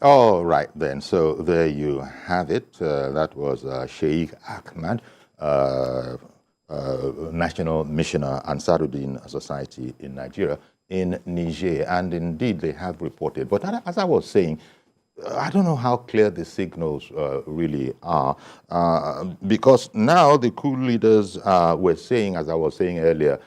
All right, then. So there you have it. That was Sheikh Ahmad, National Missioner Ansarudin Society in Nigeria, in Niger. And indeed, they have reported. But as I was saying, I don't know how clear the signals really are, because now the coup leaders were saying, as I was saying earlier,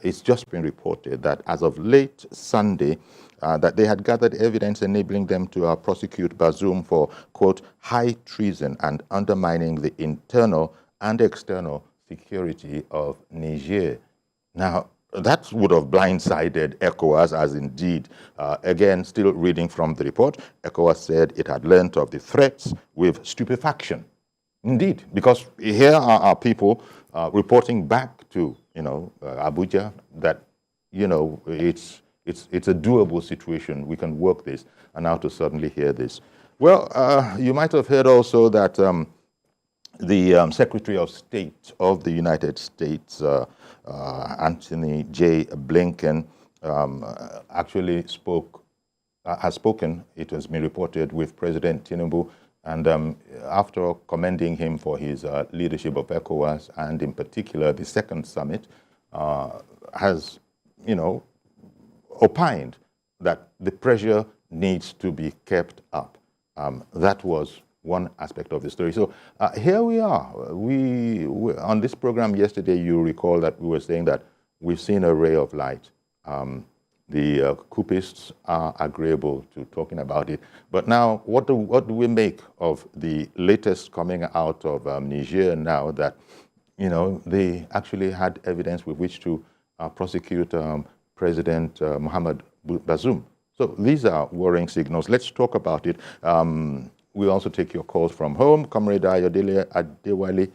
it's just been reported that as of late Sunday, that they had gathered evidence enabling them to prosecute Bazoum for, quote, high treason and undermining the internal and external security of Niger. Now, that would have blindsided ECOWAS, as indeed, again, still reading from the report, ECOWAS said it had learnt of the threats with stupefaction. Indeed, because here are our people reporting back to, Abuja that, it's a doable situation. We can work this, and now to suddenly hear this. Well, you might have heard also that the Secretary of State of the United States, Anthony J. Blinken, actually has spoken, it has been reported, with President Tinubu, and after commending him for his leadership of ECOWAS, and in particular the second summit, has, opined that the pressure needs to be kept up. That was one aspect of the story. So here we are. We on this program yesterday, you recall that we were saying that we've seen a ray of light. The coupists are agreeable to talking about it. But now, what do we make of the latest coming out of Niger now that, they actually had evidence with which to prosecute President Mohamed Bazoum? So these are worrying signals. Let's talk about it. We'll also take your calls from home. Comrade Ayodele Adewale,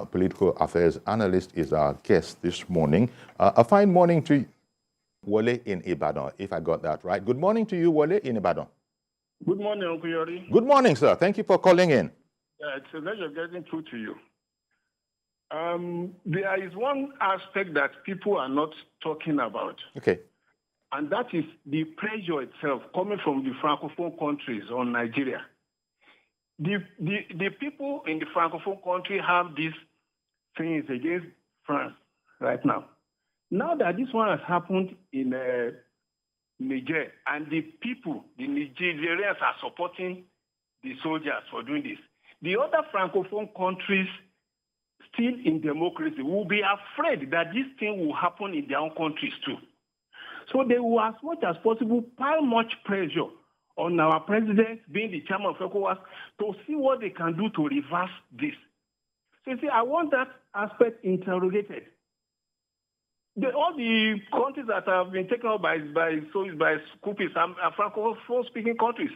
political affairs analyst, is our guest this morning. A fine morning to you, Wole in Ibadan, if I got that right. Good morning to you, Wole in Ibadan. Good morning, Uncle Yori. Good morning, sir. Thank you for calling in. It's a pleasure getting through to you. There is one aspect that people are not talking about. Okay. And that is the pressure itself coming from the Francophone countries on Nigeria. The people in the Francophone country have these things against France right now. Now that this one has happened in Niger, and the people, the Nigerians, are supporting the soldiers for doing this, the other Francophone countries still in democracy will be afraid that this thing will happen in their own countries too. So they will, as much as possible, pile much pressure on our president, being the chairman of ECOWAS, to see what they can do to reverse this. So you see, I want that aspect interrogated. All the countries that have been taken up by coupists are Francophone-speaking countries.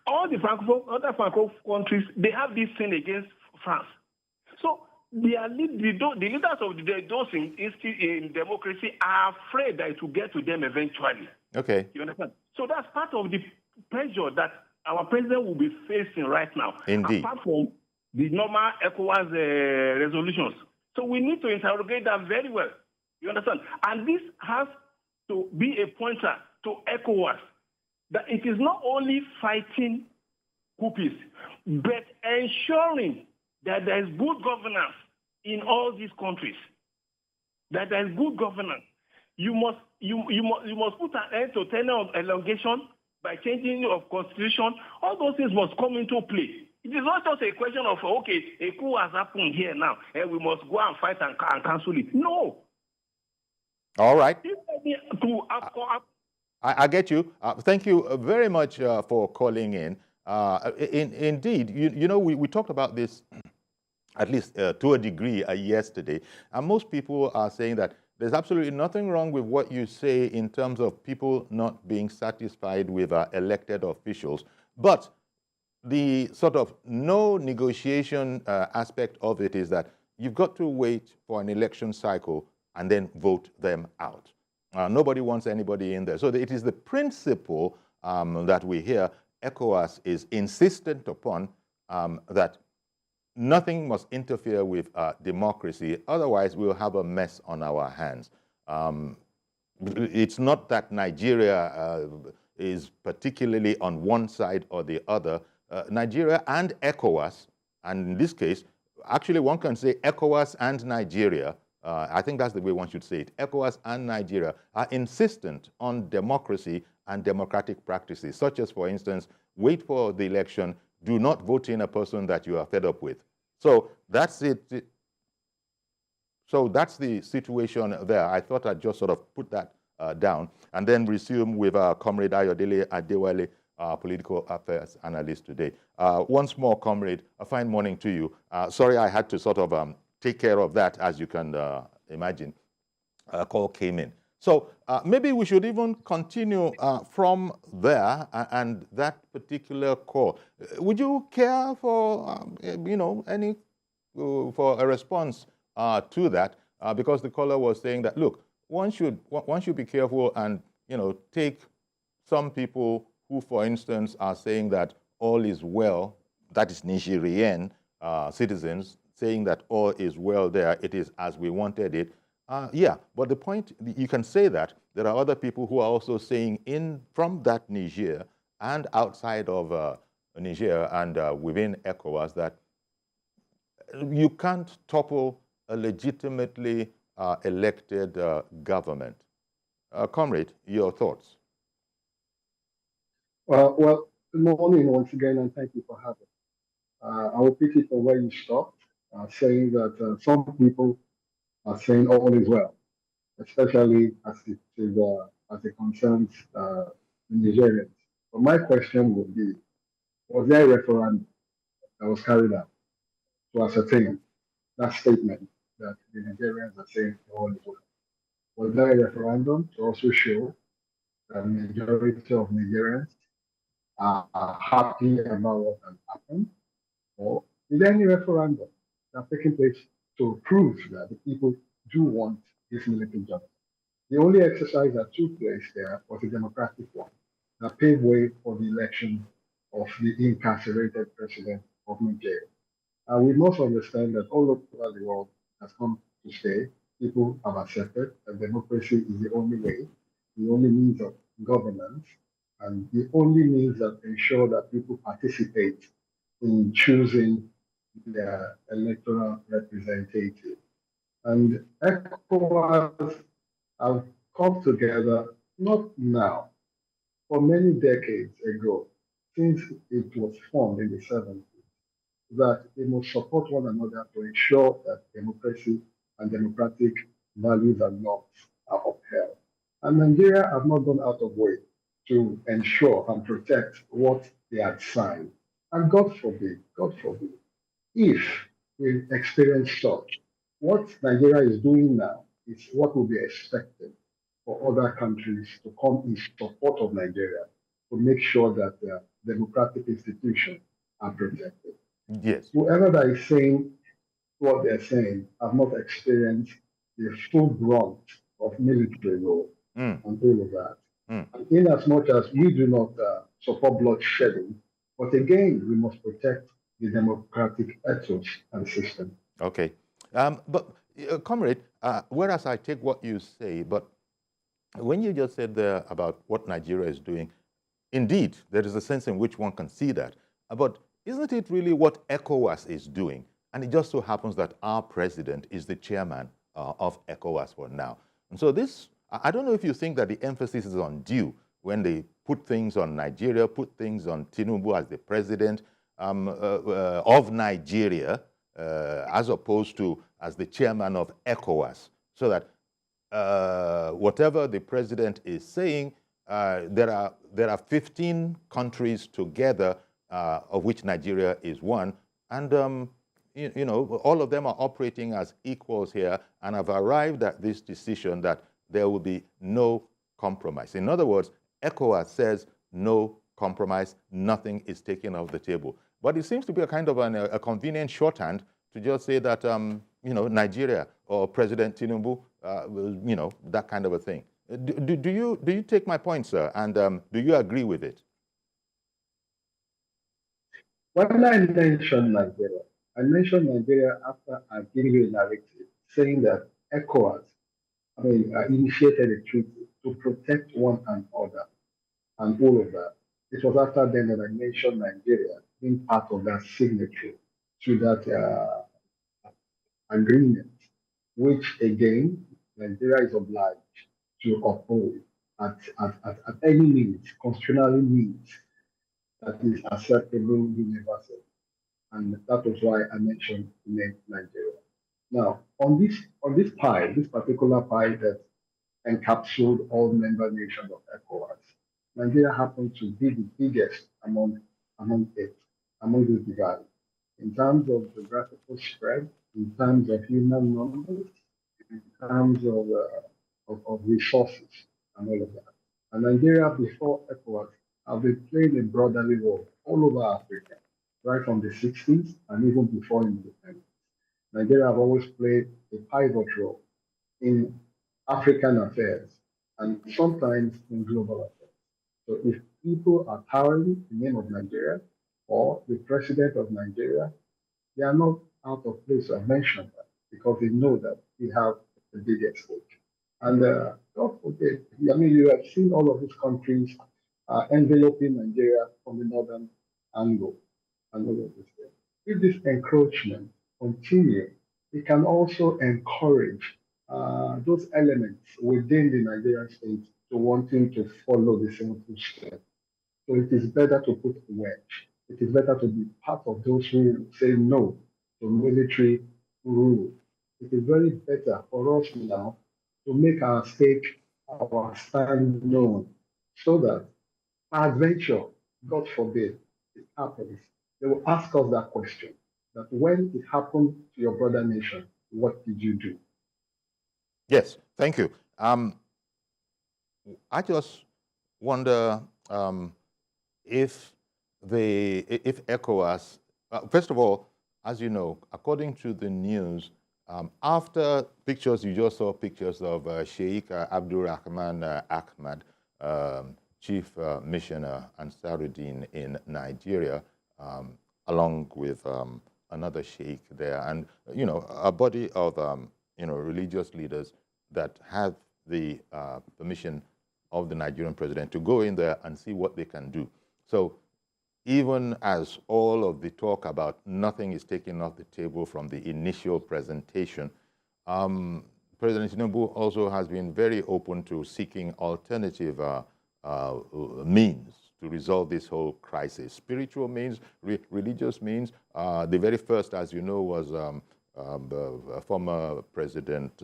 All the other Francophone countries, they have this thing against France. So the leaders of those in democracy are afraid that it will get to them eventually. Okay. You understand? So that's part of the pressure that our president will be facing right now. Indeed. Apart from the normal ECOWAS resolutions. So we need to interrogate that very well. You understand? And this has to be a pointer to ECOWAS that it is not only fighting coupists, but ensuring that there is good governance in all these countries. That there is good governance. You must put an end to tenure of elongation by changing of constitution. All those things must come into play. It is not just a question of, okay, a coup has happened here now, and we must go and fight and cancel it. No. All right. I get you. Thank you very much for calling in. Indeed, we talked about this at least to a degree yesterday, and most people are saying that there's absolutely nothing wrong with what you say in terms of people not being satisfied with elected officials, but the sort of no negotiation aspect of it is that you've got to wait for an election cycle and then vote them out. Nobody wants anybody in there. So it is the principle that we hear ECOWAS is insistent upon, that nothing must interfere with democracy. Otherwise, we'll have a mess on our hands. It's not that Nigeria is particularly on one side or the other. Nigeria and ECOWAS, and in this case, actually one can say ECOWAS and Nigeria, I think that's the way one should say it, ECOWAS and Nigeria are insistent on democracy and democratic practices, such as, for instance, wait for the election, do not vote in a person that you are fed up with. So that's it. So that's the situation there. I thought I'd just sort of put that down and then resume with our comrade Ayodele Adewale, political affairs analyst today. Once more, comrade, a fine morning to you. Sorry I had to sort of take care of that, as you can imagine. A call came in. So maybe we should even continue from there and that particular call. Would you care for, any, for a response to that? Because the caller was saying that, look, one should be careful and, take some people who, for instance, are saying that all is well, that is Nigerian citizens saying that all is well there, it is as we wanted it. Yeah, but the point, you can say that. There are other people who are also saying from that Niger and outside of Niger and within ECOWAS that you can't topple a legitimately elected government. Comrade, your thoughts? Well, good morning once again, and thank you for having. I will pick it from where you stopped, saying that some people are saying all is well, especially as it concerns the Nigerians. But my question would be, was there a referendum that was carried out to ascertain that statement that the Nigerians are saying all is well? Was there a referendum to also show that the majority of Nigerians are happy about what has happened? Or is there any referendum that's taking place to prove that the people do want this military justice? The only exercise that took place there was a democratic one that paved way for the election of the incarcerated president of Nigeria. And we must understand that all over the world has come to stay. People have accepted that democracy is the only way, the only means of governance, and the only means that ensure that people participate in choosing their electoral representative. And ECOWAS have come together, not now, for many decades ago, since it was formed in the 70s, that they must support one another to ensure that democracy and democratic values and norms are upheld. And Nigeria have not gone out of way to ensure and protect what they had signed. And God forbid, if we experience such, what Nigeria is doing now is what will be expected for other countries to come in support of Nigeria to make sure that their democratic institutions are protected. Yes. Whoever that is saying what they're saying have not experienced the full brunt of military rule and all of that. And in as much as we do not support bloodshedding, but again, we must protect the democratic ethos and system. Okay. But, comrade, whereas I take what you say, but when you just said there about what Nigeria is doing, indeed, there is a sense in which one can see that. But isn't it really what ECOWAS is doing? And it just so happens that our president is the chairman of ECOWAS for now. And so this, I don't know if you think that the emphasis is undue when they put things on Nigeria, put things on Tinubu as the president of Nigeria, as opposed to as the chairman of ECOWAS, so that whatever the president is saying, there are 15 countries together, of which Nigeria is one, and all of them are operating as equals here and have arrived at this decision that there will be no compromise. In other words, ECOWAS says no compromise, nothing is taken off the table. But it seems to be a kind of a convenient shorthand to just say that, Nigeria or President Tinubu, that kind of a thing. Do you take my point, sir? And do you agree with it? When I mentioned Nigeria after I gave you a narrative saying that ECOWAS, initiated a treaty to protect one another and all of that. It was after then that I mentioned Nigeria being part of that signatory to that agreement, which again, Nigeria is obliged to uphold at any means, constitutionally means, that is acceptable universally. And that was why I mentioned the name Nigeria. Now, on this pie, this particular pie that encapsulated all member nations of ECOWAS, Nigeria happened to be the biggest among this divided. In terms of geographical spread, in terms of human numbers, in terms of resources and all of that. And Nigeria, before ECOWAS, have been playing a brotherly role all over Africa, right from the 60s and even before independence. Nigeria have always played a pivot role in African affairs and sometimes in global affairs. So if people are towering the name of Nigeria or the president of Nigeria, they are not out of place to mention that because they know that we have the biggest stake. And don't forget, I mean, you have seen all of these countries enveloping Nigeria from the northern angle and all of this thing. If this encroachment continue, it can also encourage those elements within the Nigerian state to wanting to follow the same footsteps. So it is better to put a wedge. It is better to be part of those who say no to military rule. It is very better for us now to make our stake, our stand known, so that adventure, God forbid, it happens. They will ask us that question, that when it happened to your brother nation, what did you do? Yes, thank you. I just wonder if ECOWAS, first of all, as you know, according to the news, after pictures, you just saw pictures of Sheikh Abdulrahman Ahmad, Chief Missioner Ansarudin in Nigeria, along with another sheikh there, and a body of religious leaders that have the permission of the Nigerian president to go in there and see what they can do. So even as all of the talk about nothing is taken off the table from the initial presentation, President Tinubu also has been very open to seeking alternative means to resolve this whole crisis. Spiritual means, religious means. The very first, as you know, was former President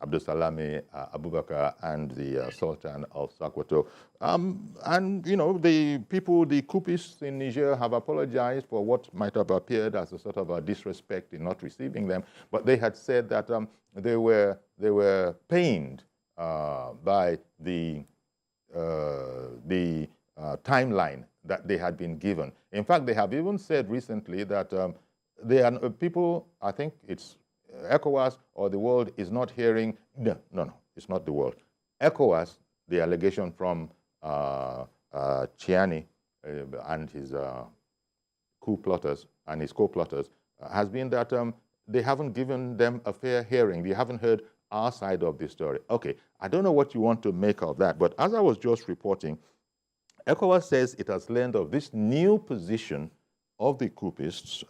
Abdulsalami Abubakar and the Sultan of Sokoto. And, the people, the coupists in Niger have apologized for what might have appeared as a sort of a disrespect in not receiving them. But they had said that they were pained by the timeline that they had been given. In fact, they have even said recently that they are people, I think it's ECOWAS or the world is not hearing, no, it's not the world. ECOWAS, the allegation from Chiani and his coup plotters and his co-plotters has been that they haven't given them a fair hearing. They haven't heard our side of the story. Okay, I don't know what you want to make of that, but as I was just reporting, ECOWAS says it has learned of this new position of the coupists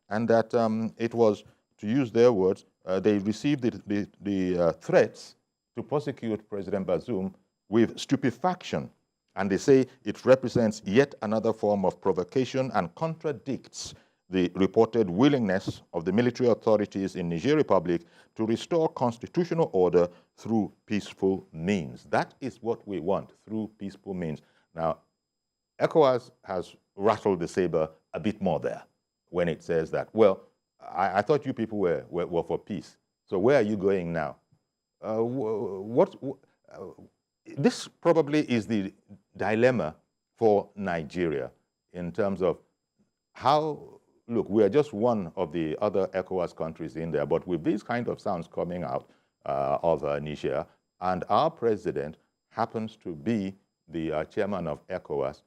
and that it was, to use their words, they received the threats to prosecute President Bazoum with stupefaction. And they say it represents yet another form of provocation and contradicts the reported willingness of the military authorities in Niger Republic to restore constitutional order through peaceful means. That is what we want, through peaceful means. Now, ECOWAS has rattled the saber a bit more there when it says that, well, I thought you people were for peace. So where are you going now? This probably is the dilemma for Nigeria in terms of how, look, we are just one of the other ECOWAS countries in there, but with these kind of sounds coming out of Niger, and our president happens to be the chairman of ECOWAS,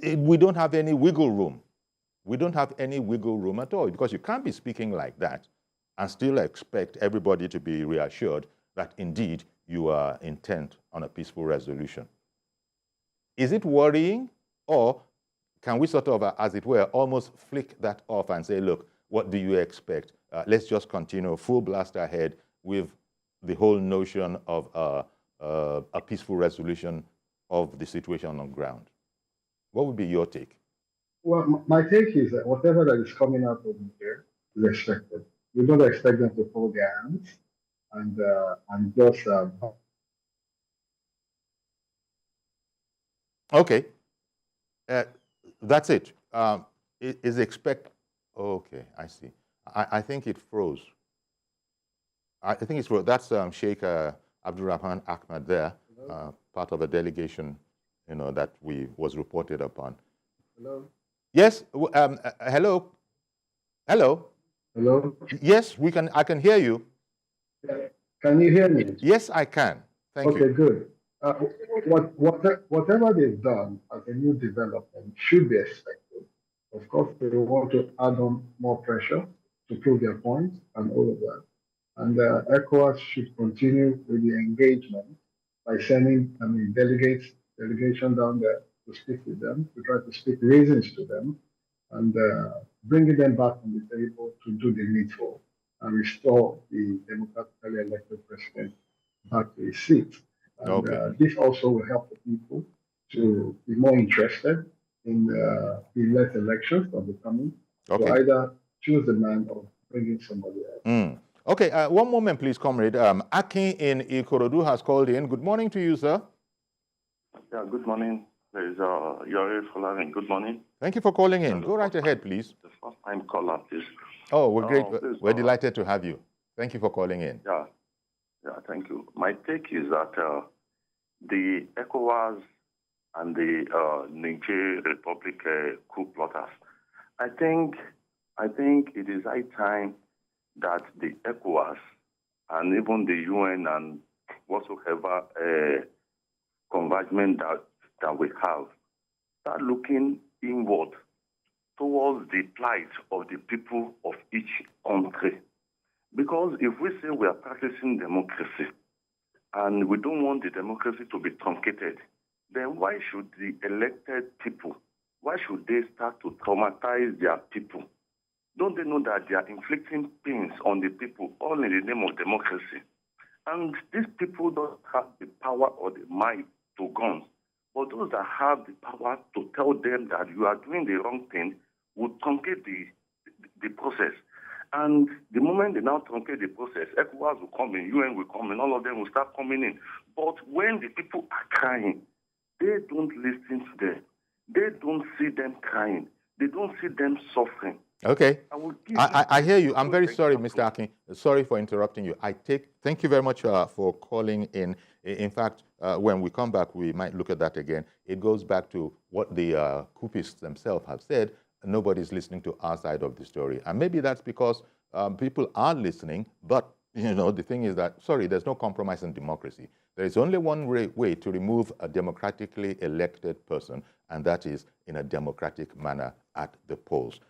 we don't have any wiggle room. We don't have any wiggle room at all, because you can't be speaking like that and still expect everybody to be reassured that indeed you are intent on a peaceful resolution. Is it worrying, or can we sort of, as it were, almost flick that off and say, look, what do you expect? Let's just continue full blast ahead with the whole notion of a peaceful resolution of the situation on ground. What would be your take? Well, my take is that whatever that is coming out of here is expected. We don't expect them to fold their hands and just. Okay, that's it. Is expect. Okay, I see. I think it froze. I think it's froze. That's Sheikh Abdulrahman Ahmad there, part of a delegation, that was reported upon. Hello. Yes. Hello. Hello. Hello. Yes, we can. I can hear you. Can you hear me? Yes, I can. Thank you. Okay, good. Whatever they've done as a new development should be expected. Of course, they want to add on more pressure to prove their point and all of that. And ECOWAS should continue with the engagement by sending delegation down there to speak with them, to try to speak reasons to them, and bringing them back on the table to do the needful and restore the democratically elected president back to his seat. And this also will help the people to be more interested in the late elections that are coming, to either choose the man or bring in somebody else. Okay, one moment, please, comrade. Akin in Ikorodu has called in. Good morning to you, sir. Yeah, good morning. There is Yori, Folarin. Good morning. Thank you for calling in. Go right ahead, please. The first time caller, please. Oh, we're great. We're delighted to have you. Thank you for calling in. Yeah, thank you. My take is that the ECOWAS and the Niger Republic coup plotters, I think it is high time that the ECOWAS and even the UN and whatsoever convergement that we have start looking inward towards the plight of the people of each country. Because if we say we are practicing democracy and we don't want the democracy to be truncated, then why should the elected people, why should they start to traumatize their people? Don't they know that they are inflicting pains on the people all in the name of democracy? And these people don't have the power or the might to guns. But those that have the power to tell them that you are doing the wrong thing will truncate the process. And the moment they now truncate the process, ECOWAS will come in, UN will come in, all of them will start coming in. But when the people are crying, they don't listen to them. They don't see them crying. They don't see them suffering. Okay. I hear you. I'm very sorry, Mr. Akin. Sorry for interrupting you. Thank you very much for calling in. In fact, when we come back, we might look at that again. It goes back to what the coupists themselves have said. Nobody's listening to our side of the story. And maybe that's because people are listening, but the thing is that, there's no compromise in democracy. There is only one way to remove a democratically elected person, and that is in a democratic manner at the polls.